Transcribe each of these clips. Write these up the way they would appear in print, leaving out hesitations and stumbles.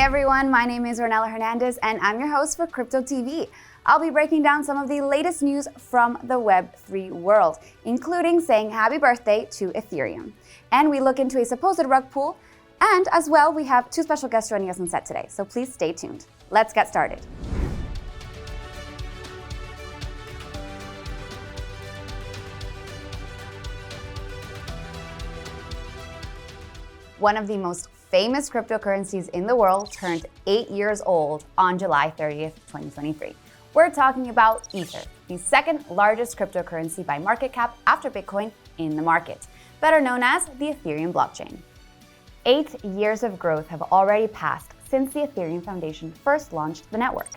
everyone, my name is Ronella Hernandez and I'm your host for CryptoTV. I'll be breaking down some of the latest news from the Web3 world, including saying happy birthday to Ethereum. And we look into a supposed rug pull, and as well, we have two special guests joining us on set today, so please stay tuned. Let's get started. One of the most famous cryptocurrencies in the world turned 8 years old on July 30th, 2023. We're talking about Ether, the second largest cryptocurrency by market cap after Bitcoin in the market, better known as the Ethereum blockchain. 8 years of growth have already passed since the Ethereum Foundation first launched the network.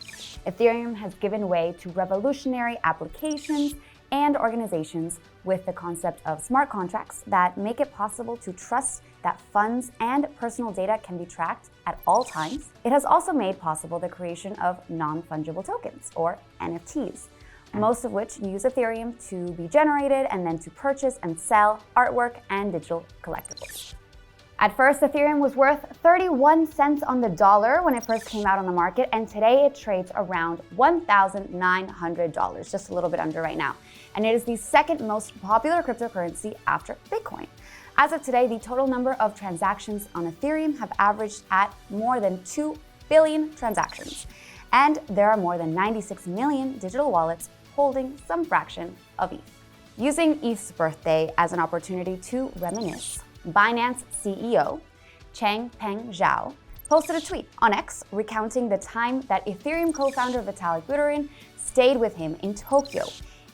Ethereum has given way to revolutionary applications and organizations with the concept of smart contracts that make it possible to trust that funds and personal data can be tracked at all times. It has also made possible the creation of non-fungible tokens, or NFTs, most of which use Ethereum to be generated and then to purchase and sell artwork and digital collectibles. At first, Ethereum was worth 31 cents on the dollar when it first came out on the market, and today it trades around $1,900, just a little bit under right now. And it is the second most popular cryptocurrency after Bitcoin. As of today, the total number of transactions on Ethereum have averaged at more than 2 billion transactions. And there are more than 96 million digital wallets holding some fraction of ETH. Using ETH's birthday as an opportunity to reminisce, Binance CEO Changpeng Zhao posted a tweet on X recounting the time that Ethereum co-founder Vitalik Buterin stayed with him in Tokyo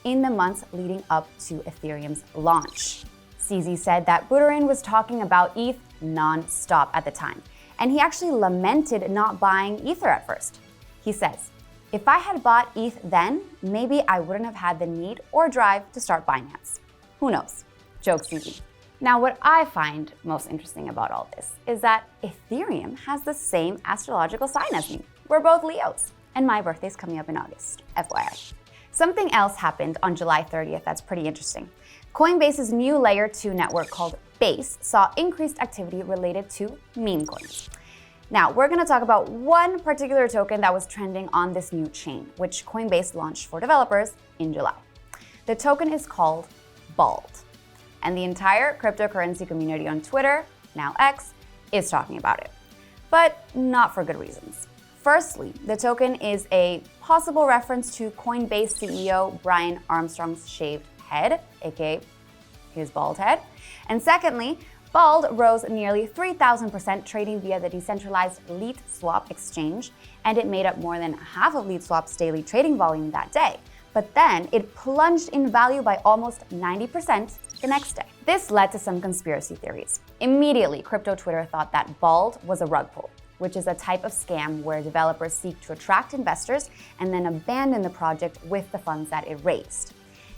in the months leading up to Ethereum's launch. CZ said that Buterin was talking about ETH non-stop at the time, and he actually lamented not buying Ether at first. He says, "If I had bought ETH then, maybe I wouldn't have had the need or drive to start Binance. Who knows?" Jokes CZ. Now, what I find most interesting about all this is that Ethereum has the same astrological sign as me. We're both Leos, and my birthday's coming up in August, FYI. Something else happened on July 30th that's pretty interesting. Coinbase's new Layer 2 network called Base saw increased activity related to meme coins. Now, we're going to talk about one particular token that was trending on this new chain, which Coinbase launched for developers in July. The token is called BALD. And the entire cryptocurrency community on Twitter, now X, is talking about it. But not for good reasons. Firstly, the token is a possible reference to Coinbase CEO Brian Armstrong's shaved head, aka his bald head. And secondly, BALD rose nearly 3,000% trading via the decentralized LeetSwap exchange, and it made up more than half of LeetSwap's daily trading volume that day. But then it plunged in value by almost 90% the next day. This led to some conspiracy theories. Immediately, crypto Twitter thought that BALD was a rug pull, which is a type of scam where developers seek to attract investors and then abandon the project with the funds that it raised.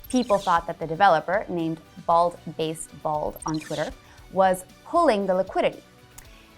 People thought that the developer, named BALD on Twitter, was pulling the liquidity.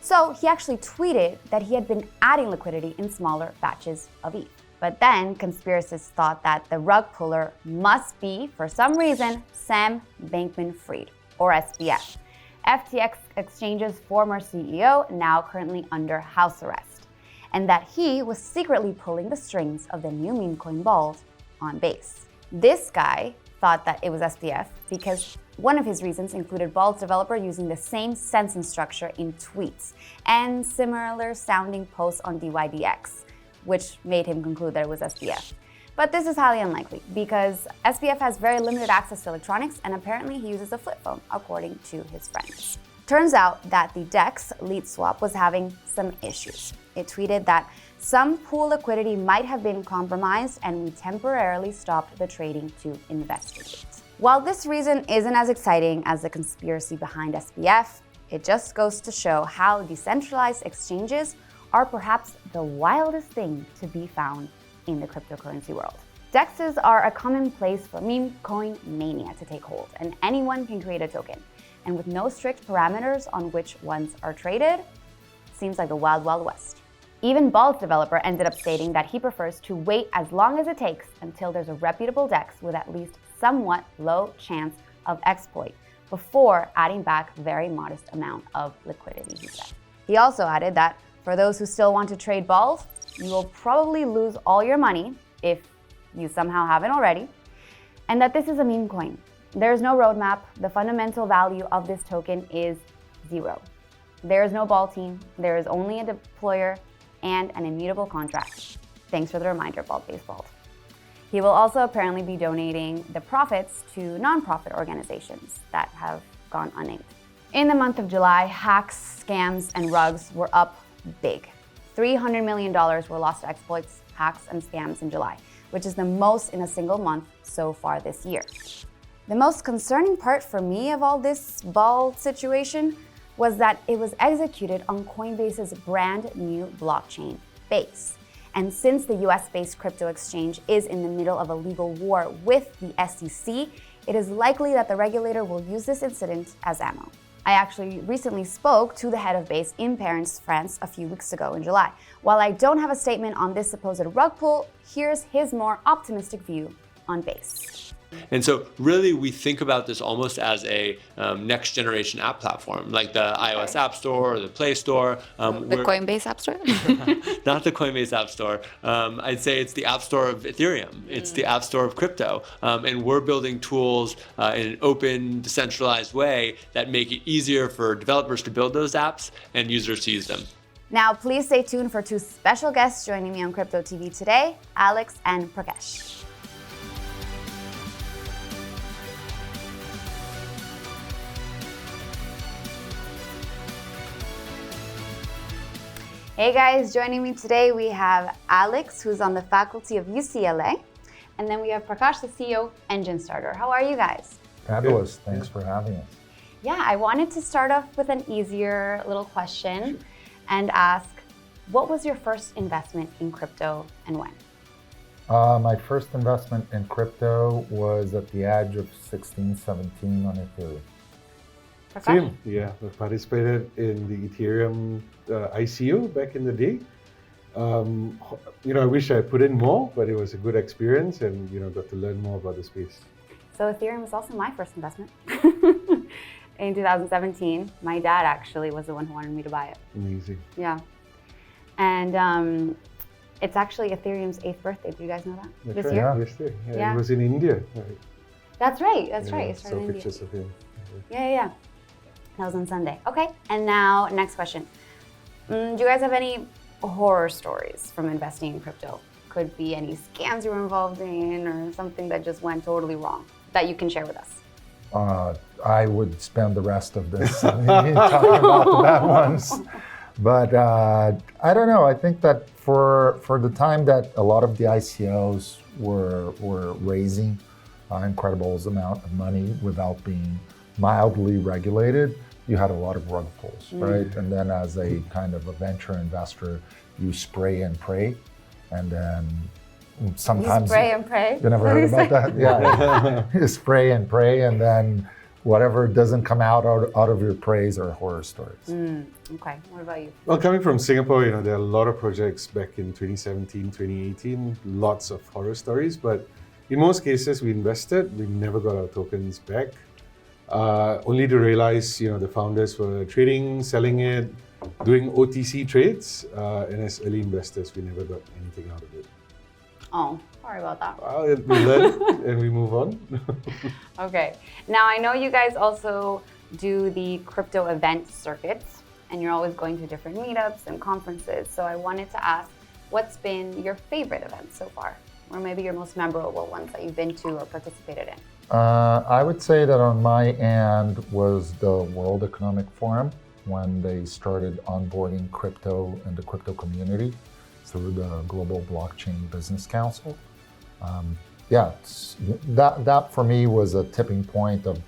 So he actually tweeted that he had been adding liquidity in smaller batches of ETH. But then conspiracists thought that the rug puller must be, for some reason, Sam Bankman-Fried, or SBF, FTX Exchange's former CEO, now currently under house arrest, and that he was secretly pulling the strings of the new meme coin BALD on Base. This guy thought that it was SBF because one of his reasons included BALD's developer using the same sentence structure in tweets and similar sounding posts on DYDX, which made him conclude that it was SBF. But this is highly unlikely because SBF has very limited access to electronics and apparently he uses a flip phone, according to his friends. Turns out that the DEX LeetSwap was having some issues. It tweeted that some pool liquidity might have been compromised and we temporarily stopped the trading to investigate. While this reason isn't as exciting as the conspiracy behind SBF, it just goes to show how decentralized exchanges are perhaps the wildest thing to be found in the cryptocurrency world. DEXs are a common place for meme coin mania to take hold, and anyone can create a token. And with no strict parameters on which ones are traded, seems like the wild, wild west. Even BALD's developer ended up stating that he prefers to wait as long as it takes until there's a reputable DEX with at least somewhat low chance of exploit before adding back a very modest amount of liquidity, he said. He also added that For those who still want to trade balls, you will probably lose all your money if you somehow haven't already, and that this is a meme coin. There is no roadmap. The fundamental value of this token is 0. There is no ball team. There is only a deployer and an immutable contract. Thanks for the reminder, Bald Baseball. He will also apparently be donating the profits to nonprofit organizations that have gone unnamed. In the month of July, hacks, scams, and rugs were up big. $300 million were lost to exploits, hacks, and scams in July, which is the most in a single month so far this year. The most concerning part for me of all this ball situation was that it was executed on Coinbase's brand new blockchain, Base. And since the US-based crypto exchange is in the middle of a legal war with the SEC, it is likely that the regulator will use this incident as ammo. I actually recently spoke to the head of Base in Paris, France, a few weeks ago in July. While I don't have a statement on this supposed rug pull, here's his more optimistic view on Base. And so really we think about this almost as a next generation app platform, like the iOS App Store or the Play Store. The Coinbase App Store? Not the Coinbase App Store. I'd say it's the App Store of Ethereum. It's the App Store of crypto. And we're building tools in an open, decentralized way that make it easier for developers to build those apps and users to use them. Now, please stay tuned for 2 special guests joining me on CryptoTV today, Alex and Prakash. Hey guys, joining me today we have Alex, who's on the faculty of UCLA, and then we have Prakash, the CEO of Enjinstarter. How are you guys? Fabulous. Thanks for having us. Yeah, I wanted to start off with an easier little question and ask, what was your first investment in crypto and when? My first investment in crypto was at the age of 16, 17 on Ethereum. Prakash? Same, yeah. I participated in the Ethereum ICO back in the day. I wish I put in more, but it was a good experience and, got to learn more about the space. So Ethereum was also my first investment. In 2017, my dad actually was the one who wanted me to buy it. Amazing. Yeah. And it's actually Ethereum's 8th birthday. Do you guys know that? That's this right. year? Yesterday. Yeah, Yeah. It was in India. Right. That's right. That's right. It Saw started in India. pictures of him. Yeah. That was on Sunday. Okay, and now next question. Do you guys have any horror stories from investing in crypto? Could be any scams you were involved in or something that just went totally wrong that you can share with us. I would spend the rest of this talking about the bad ones. But I don't know. I think that for the time that a lot of the ICOs were raising incredible amount of money without being mildly regulated, you had a lot of rug pulls, right? And then as a kind of a venture investor, you spray and pray, and then sometimes— You spray and pray? You never heard about that? Yeah. You spray and pray, and then whatever doesn't come out of your praise are horror stories. Okay, what about you? Well, coming from Singapore, there are a lot of projects back in 2017, 2018, lots of horror stories, but in most cases we invested, we never got our tokens back. Only to realize, the founders were trading, selling it, doing OTC trades, and as early investors, we never got anything out of it. Oh, sorry about that. Well, we learn and we move on. Okay, now I know you guys also do the crypto event circuits, and you're always going to different meetups and conferences. So I wanted to ask, what's been your favorite event so far? Or maybe your most memorable ones that you've been to or participated in? I would say that on my end was the World Economic Forum, when they started onboarding crypto in the crypto community through the Global Blockchain Business Council. That for me was a tipping point of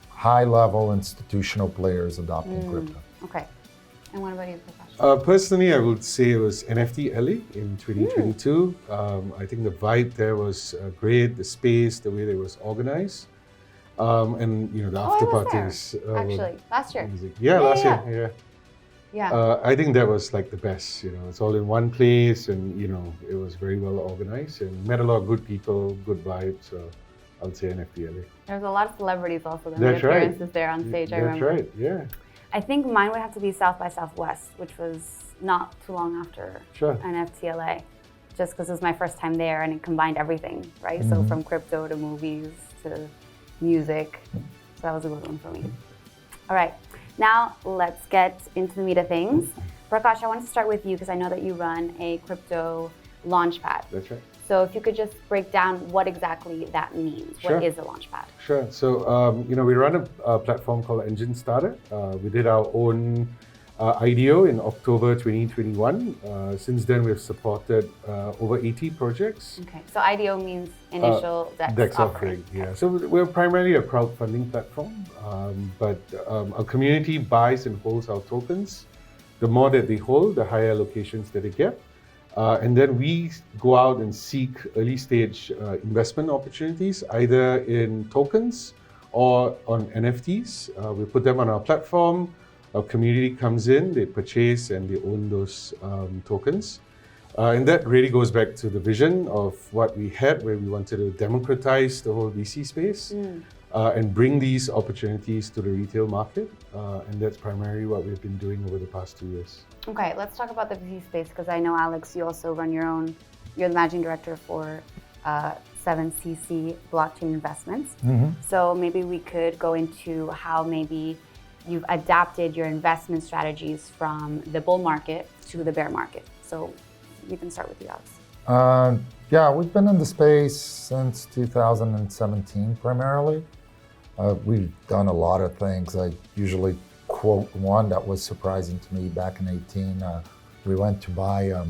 high-level institutional players adopting crypto. Okay, and what about you, Prakash? Personally, I would say it was NFT LA in 2022. I think the vibe there was great, the space, the way it was organized. And the after parties. Actually, last year. Amazing. Yeah, last year. Yeah. I think that was like the best. It's all in one place, and it was very well organized, and met a lot of good people, good vibes. So I would say NFT LA. There's a lot of celebrities also that made That's right. appearances there on stage. I remember. That's right. Yeah. I think mine would have to be South by Southwest, which was not too long after Sure. NFTLA, just because it was my first time there and it combined everything, right? So from crypto to movies to music. So that was a good one for me. All right, now let's get into the meat of things. Prakash, I wanted to start with you because I know that you run a crypto launchpad. That's right. So if you could just break down what exactly that means. Sure. What is a launchpad? Sure. So, we run a platform called Enjinstarter. We did our own IDO in October 2021. Since then, we've supported over 80 projects. Okay, so IDO means initial DEX offering. Yeah. So we're primarily a crowdfunding platform, but our community buys and holds our tokens. The more that they hold, the higher allocations that they get. And then we go out and seek early stage investment opportunities, either in tokens or on NFTs. We put them on our platform. Our community comes in, they purchase and they own those tokens. And that really goes back to the vision of what we had, where we wanted to democratize the whole VC space and bring these opportunities to the retail market. And that's primarily what we've been doing over the past 2 years. Okay, let's talk about the VC space because I know, Alex, you also run your own, you're the managing director for 7cc Blockchain Investments. So maybe we could go into how maybe you've adapted your investment strategies from the bull market to the bear market. So you can start with you, Alex. Yeah, we've been in the space since 2017 primarily. We've done a lot of things. I usually quote one that was surprising to me back in 18. We went to buy a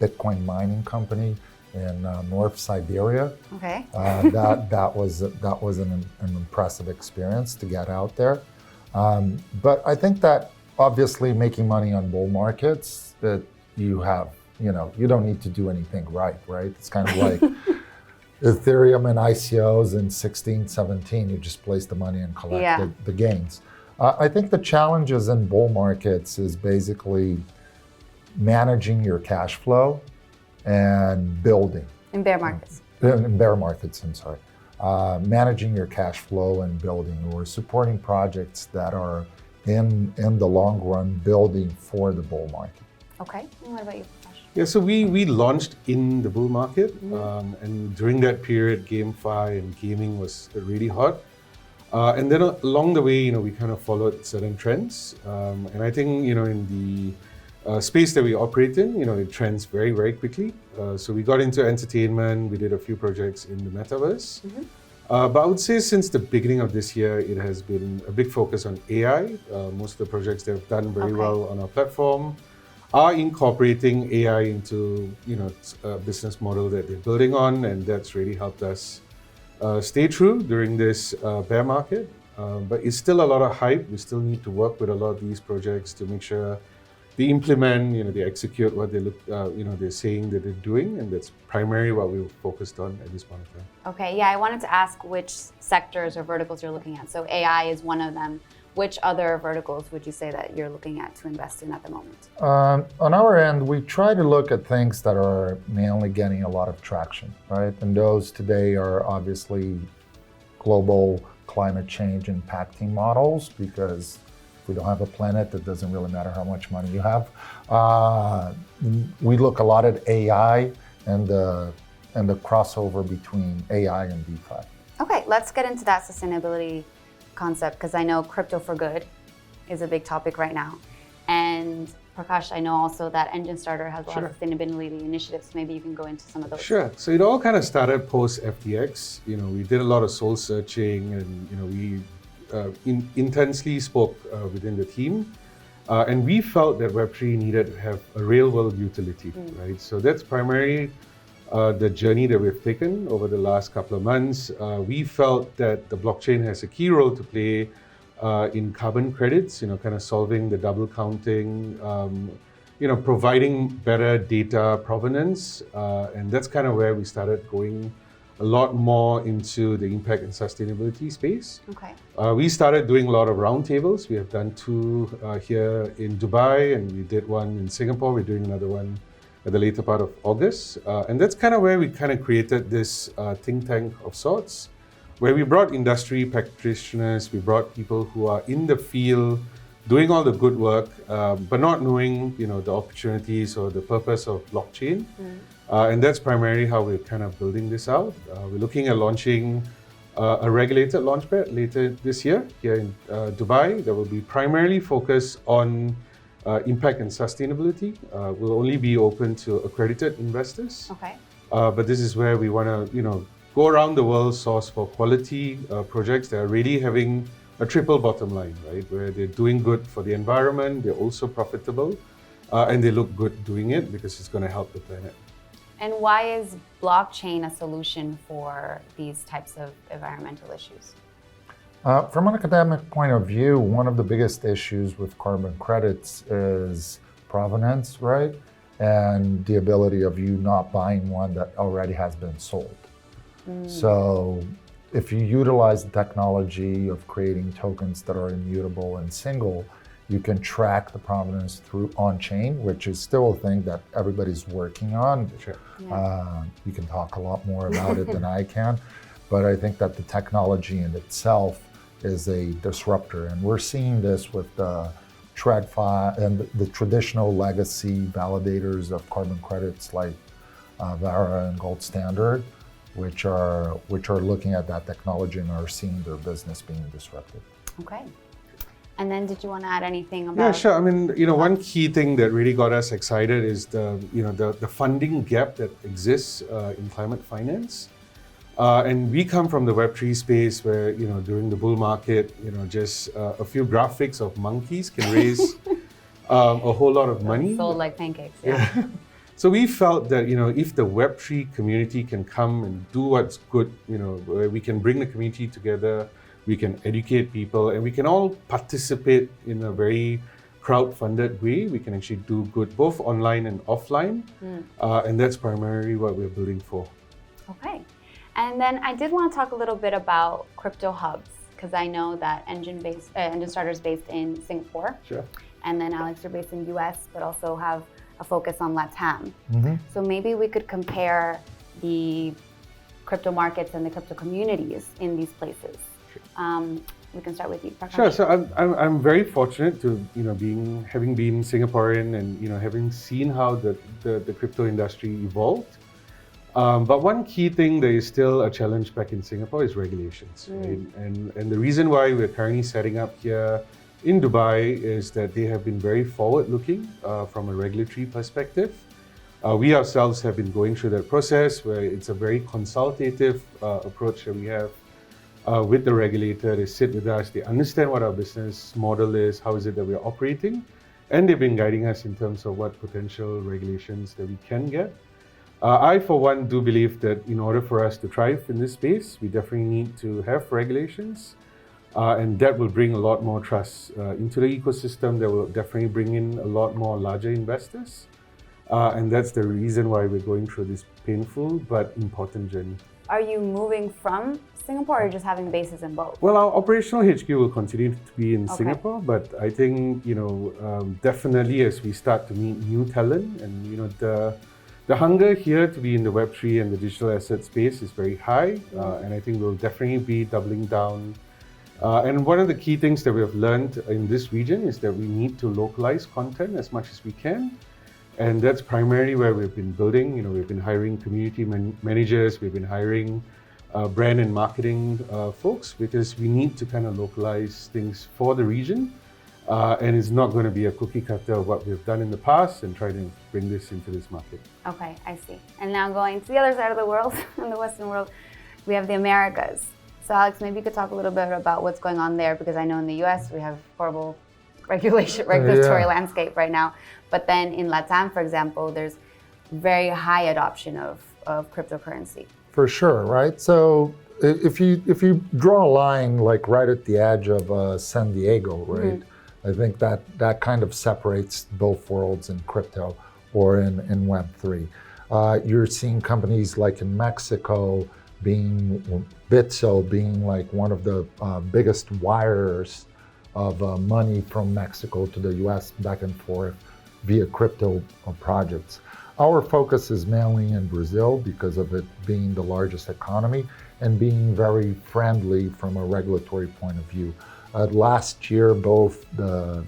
Bitcoin mining company in North Siberia. Okay. That was an impressive experience to get out there. But I think that obviously making money on bull markets, that you have, you don't need to do anything right? It's kind of like Ethereum and ICOs in 16, 17, you just place the money and collect the gains. I think the challenges in bull markets is basically managing your cash flow and building. In bear markets. In bear markets, I'm sorry. Managing your cash flow and building, or supporting projects that are in the long run building for the bull market. Okay, and what about you, Prakash? Yeah, so we launched in the bull market, and during that period, GameFi and gaming was really hot. And then along the way, we kind of followed certain trends. And I think, in the space that we operate in, it trends very, very quickly. So we got into entertainment, we did a few projects in the metaverse. But I would say since the beginning of this year, it has been a big focus on AI. Most of the projects that have done very well on our platform are incorporating AI into, a business model that they're building on, and that's really helped us stay true during this bear market. But it's still a lot of hype. We still need to work with a lot of these projects to make sure they implement, they execute what they look, they're saying that they're doing, and that's primarily what we're focused on at this point in time. Okay, yeah, I wanted to ask which sectors or verticals you're looking at. So AI is one of them. Which other verticals would you say that you're looking at to invest in at the moment? On our end, we try to look at things that are mainly getting a lot of traction, right? And those today are obviously global climate change impacting models, because if we don't have a planet, it doesn't really matter how much money you have. We look a lot at AI and the crossover between AI and DeFi. Okay, let's get into that sustainability concept, because I know crypto for good is a big topic right now. And Prakash, I know also that Enjinstarter has a lot of sustainability initiatives. Maybe you can go into some of those. Sure. So it all kind of started post FTX. We did a lot of soul searching, and we intensely spoke within the team. And we felt that Web3 needed to have a real world utility, right? So that's primarily the journey that we've taken over the last couple of months. We felt that the blockchain has a key role to play in carbon credits, kind of solving the double counting, providing better data provenance. And that's kind of where we started going a lot more into the impact and sustainability space. Okay. We started doing a lot of roundtables. We have done 2 here in Dubai, and we did one in Singapore. We're doing another one at the later part of August. And that's kind of where we kind of created this think tank of sorts, where we brought industry practitioners, we brought people who are in the field doing all the good work, but not knowing, the opportunities or the purpose of blockchain. And that's primarily how we're kind of building this out. We're looking at launching a regulated launchpad later this year here in Dubai that will be primarily focused on impact and sustainability. Will only be open to accredited investors. Okay. But this is where we want to, go around the world, source for quality projects that are really having a triple bottom line, right? Where they're doing good for the environment, they're also profitable, and they look good doing it because it's going to help the planet. And why is blockchain a solution for these types of environmental issues? From an academic point of view, one of the biggest issues with carbon credits is provenance, right? And the ability of you not buying one that already has been sold. So if you utilize the technology of creating tokens that are immutable and single, you can track the provenance through on-chain, which is still a thing that everybody's working on. Sure. You can talk a lot more about it than I can, but I think that the technology in itself is a disruptor. And we're seeing this with the TradFi and the traditional legacy validators of carbon credits like Vara and Gold Standard, which are looking at that technology and are seeing their business being disrupted. Okay. And then did you want to add anything about? Yeah, sure. I mean, one key thing that really got us excited is the funding gap that exists in climate finance. And we come from the Web3 space where, during the bull market, just a few graphics of monkeys can raise a whole lot of money. Sold like pancakes, yeah. So we felt that, if the Web3 community can come and do what's good, where we can bring the community together, we can educate people, and we can all participate in a very crowd-funded way. We can actually do good both online and offline. And that's primarily what we're building for. Okay. And then I did want to talk a little bit about crypto hubs, because I know that Enjinstarter is based in Singapore. Sure. And then Alex, you're based in the US, but also have a focus on LATAM. So maybe we could compare the crypto markets and the crypto communities in these places. We can start with you, Prakash. Sure. So I'm very fortunate to having been Singaporean and having seen how the crypto industry evolved. But one key thing that is still a challenge back in Singapore is regulations. Right? And the reason why we're currently setting up here in Dubai is that they have been very forward-looking from a regulatory perspective. We ourselves have been going through that process where it's a very consultative approach that we have with the regulator. They sit with us, they understand what our business model is, how is it that we're operating, and they've been guiding us in terms of what potential regulations that we can get. I, for one, do believe that in order for us to thrive in this space, we definitely need to have regulations. And that will bring a lot more trust into the ecosystem. That will definitely bring in a lot more larger investors. And that's the reason why we're going through this painful but important journey. Are you moving from Singapore or just having bases in both? Well, our operational HQ will continue to be in Singapore, but I think, definitely as we start to meet new talent and, the hunger here to be in the Web3 and the digital asset space is very high. And I think we'll definitely be doubling down. And one of the key things that we have learned in this region is that we need to localize content as much as we can. And that's primarily where we've been building. We've been hiring community managers, we've been hiring brand and marketing folks, because we need to kind of localize things for the region. And it's not going to be a cookie cutter of what we've done in the past and try to bring this into this market. Okay, I see. And now going to the other side of the world, in the Western world, we have the Americas. So Alex, maybe you could talk a little bit about what's going on there, because I know in the US we have horrible regulatory landscape right now. But then in LATAM, for example, there's very high adoption of cryptocurrency. For sure, right? So if you draw a line like right at the edge of San Diego, right? I think that kind of separates both worlds in crypto or in Web3. You're seeing companies like in Mexico Bitso being like one of the biggest wires of money from Mexico to the US back and forth via crypto projects. Our focus is mainly in Brazil because of it being the largest economy and being very friendly from a regulatory point of view. Last year, both the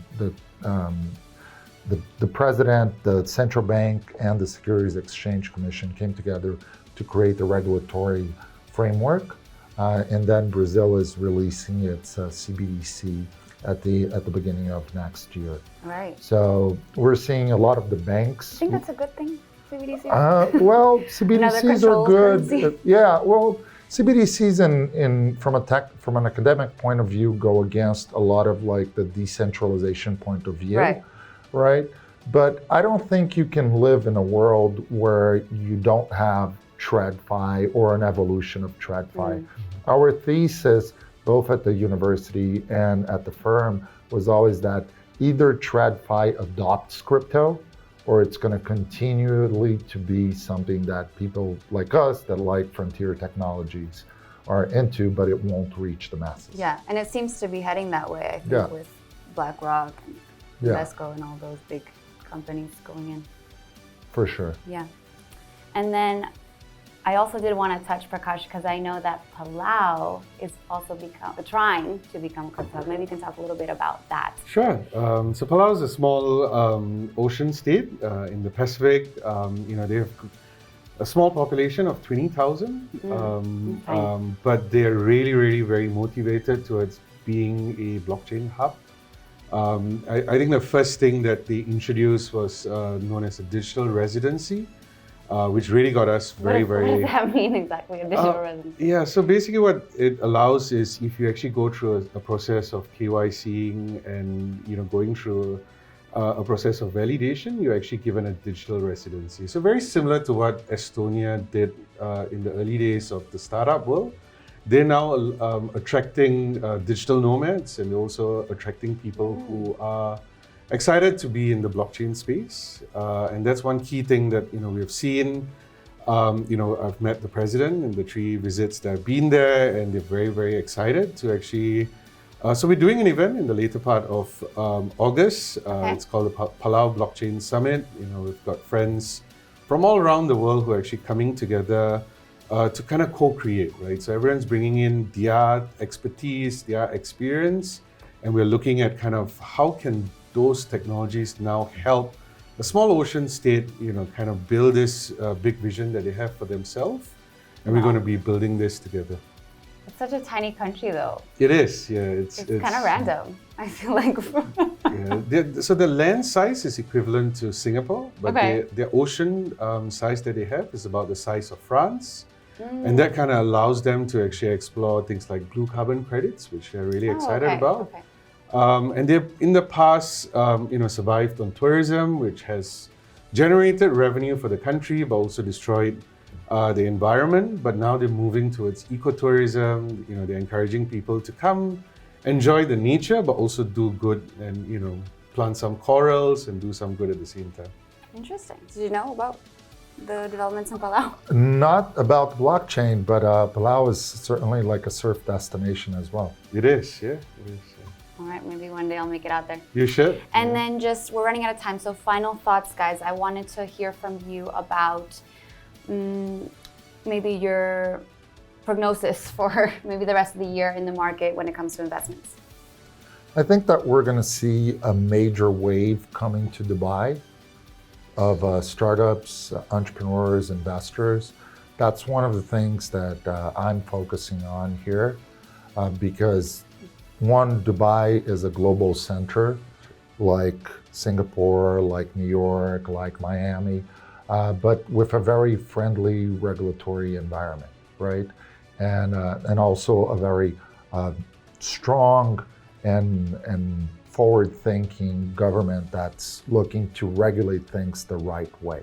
president, the central bank, and the Securities Exchange Commission came together to create a regulatory framework. And then Brazil is releasing its CBDC at the beginning of next year. Right. So we're seeing a lot of the banks. I think that's a good thing, CBDC. Well, CBDCs are good. currency. Yeah, well, CBDCs from an academic point of view go against a lot of like the decentralization point of view, right? But I don't think you can live in a world where you don't have TradFi or an evolution of TradFi. Our thesis, both at the university and at the firm, was always that either TradFi adopts crypto, or it's going to continually to be something that people like us that like frontier technologies are into, but it won't reach the masses. Yeah, and it seems to be heading that way, I think, with BlackRock and Invesco and all those big companies going in. For sure. Yeah. And then I also did want to touch, Prakash, because I know that Palau is also trying to become crypto. Maybe you can talk a little bit about that. Sure. So Palau is a small ocean state in the Pacific. They have a small population of 20,000, but they're really, really very motivated towards being a blockchain hub. I think the first thing that they introduced was known as a digital residency. Which really got us very. What does that mean exactly, a digital residency? Yeah, so basically what it allows is if you actually go through a process of KYCing and going through a process of validation, you're actually given a digital residency. So very similar to what Estonia did in the early days of the startup world. They're now attracting digital nomads and also attracting people who are excited to be in the blockchain space, and that's one key thing that we've seen. I've met the president in the 3 visits that I've been there, and they're very, very excited to actually. So we're doing an event in the later part of August. It's called the Palau Blockchain Summit. We've got friends from all around the world who are actually coming together to kind of co-create, right? So everyone's bringing in their expertise, their experience, and we're looking at kind of how can those technologies now help a small ocean state, kind of build this big vision that they have for themselves. And we're going to be building this together. It's such a tiny country, though. It is, yeah. It's kind of random, I feel like. So the land size is equivalent to Singapore, but their ocean size that they have is about the size of France. And that kind of allows them to actually explore things like blue carbon credits, which they're really excited about. And they've in the past, survived on tourism, which has generated revenue for the country, but also destroyed the environment. But now they're moving towards ecotourism. They're encouraging people to come, enjoy the nature, but also do good and plant some corals and do some good at the same time. Interesting. Did you know about the developments in Palau? Not about blockchain, but Palau is certainly like a surf destination as well. It is, yeah. It is. All right, maybe one day I'll make it out there. You should. And then we're running out of time, so final thoughts, guys. I wanted to hear from you about maybe your prognosis for maybe the rest of the year in the market when it comes to investments. I think that we're going to see a major wave coming to Dubai of startups, entrepreneurs, investors. That's one of the things that I'm focusing on here because one, Dubai is a global center like Singapore, like New York, like Miami, but with a very friendly regulatory environment, right? And also a very strong and forward-thinking government that's looking to regulate things the right way.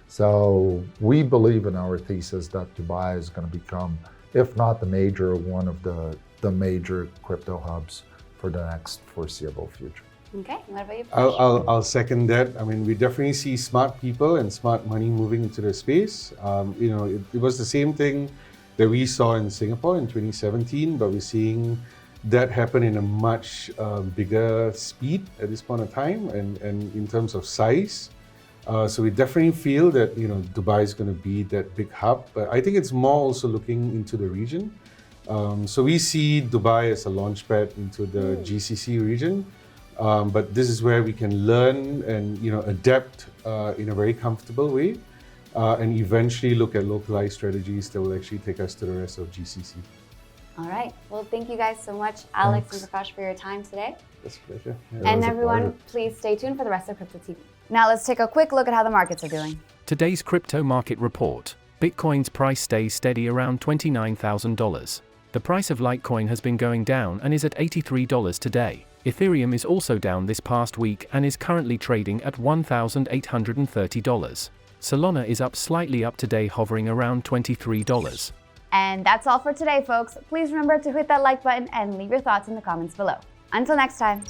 So we believe in our thesis that Dubai is going to become, if not the major, one of the major crypto hubs for the next foreseeable future. Okay, what about you? I'll second that. I mean, we definitely see smart people and smart money moving into the space. It was the same thing that we saw in Singapore in 2017, but we're seeing that happen in a much bigger speed at this point of time and in terms of size. So we definitely feel that Dubai is going to be that big hub, but I think it's more also looking into the region. So we see Dubai as a launchpad into the GCC region, but this is where we can learn and adapt in a very comfortable way, and eventually look at localized strategies that will actually take us to the rest of GCC. All right. Well, thank you guys so much, Alex and Prakash, for your time today. It's a pleasure. Yeah, And was a everyone, pleasure. please stay tuned for the rest of CryptoTV. Now let's take a quick look at how the markets are doing. Today's crypto market report. Bitcoin's price stays steady around $29,000. The price of Litecoin has been going down and is at $83 today. Ethereum is also down this past week and is currently trading at $1,830. Solana is up slightly today, hovering around $23. And that's all for today, folks. Please remember to hit that like button and leave your thoughts in the comments below. Until next time.